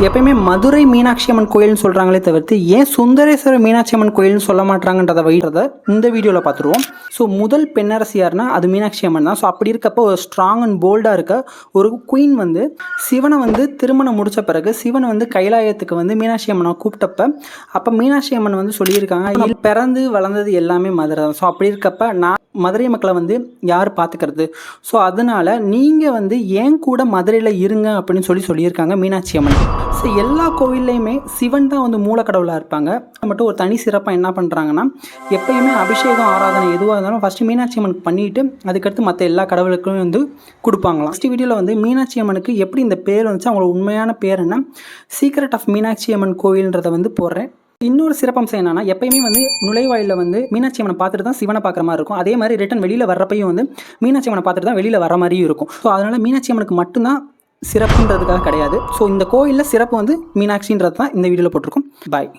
எப்பயுமே மதுரை மீனாட்சி அம்மன் கோயில்னு சொல்கிறாங்களே தவிர்த்து ஏன் சுந்தரேஸ்வரர் மீனாட்சி அம்மன் கோயில்னு சொல்ல மாட்டாங்கன்றதை வைக்கிறத இந்த வீடியோவில் பார்த்துருவோம். ஸோ முதல் பெண்ணரசி யாருன்னா அது மீனாட்சி அம்மன் தான். ஸோ அப்படி இருக்கப்போ ஒரு ஸ்ட்ராங் அண்ட் போல்டாக இருக்க ஒரு குயின் வந்து சிவனை வந்து திருமணம் முடித்த பிறகு சிவனை வந்து கைலாயத்துக்கு வந்து மீனாட்சி அம்மனை கூப்பிட்டப்ப அப்போ மீனாட்சி அம்மன் வந்து சொல்லியிருக்காங்க, பிறந்து வளர்ந்தது எல்லாமே மதுரை தான். ஸோ அப்படி இருக்கப்ப நான் மதுரை மக்களை வந்து யார் பார்த்துக்கிறது, ஸோ அதனால் நீங்கள் வந்து ஏன் கூட மதுரையில் இருங்க அப்படின்னு சொல்லியிருக்காங்க மீனாட்சி அம்மன். ஸோ எல்லா கோவில்லையுமே சிவன் தான் வந்து மூலக்கடவுளாக இருப்பாங்க. மட்டும் ஒரு தனி சிறப்பாக என்ன பண்ணுறாங்கன்னா, எப்பயுமே அபிஷேகம் ஆராதனை எதுவாக இருந்தாலும் ஃபஸ்ட்டு மீனாட்சி அம்மனுக்கு பண்ணிவிட்டு அதுக்கடுத்து மற்ற எல்லா கடவுளுக்கும் வந்து கொடுப்பாங்களாம். ஃபஸ்ட் வீடியோவில் வந்து மீனாட்சி அம்மனுக்கு எப்படி இந்த பேர் வந்துச்சு, அவங்களோட உண்மையான பேர் என்ன, சீக்ரெட் ஆஃப் மீனாட்சி அம்மன் கோவில்ன்றதை வந்து போடுறேன். இன்னொரு சிறப்பம்சம் என்னன்னா, எப்பயுமே வந்து நுழைவாயிலில் வந்து மீனாட்சி அம்மனை பார்த்துட்டு தான் சிவனை பார்க்குற மாதிரி இருக்கும். அதே மாதிரி ரிட்டன் வெளியில் வர்றப்பையும் வந்து மீனாட்சி அம்மனை பார்த்துட்டு தான் வெளியில் வர மாதிரியும் இருக்கும். ஸோ அதனால் மீனாட்சி அம்மனுக்கு மட்டும்தான் சிறப்புன்றதுக்காக கிடையாது. ஸோ இந்த கோயிலில் சிறப்பு வந்து மீனாட்சின்றது தான் இந்த வீடியோவில் போட்டிருக்கோம். பாய்.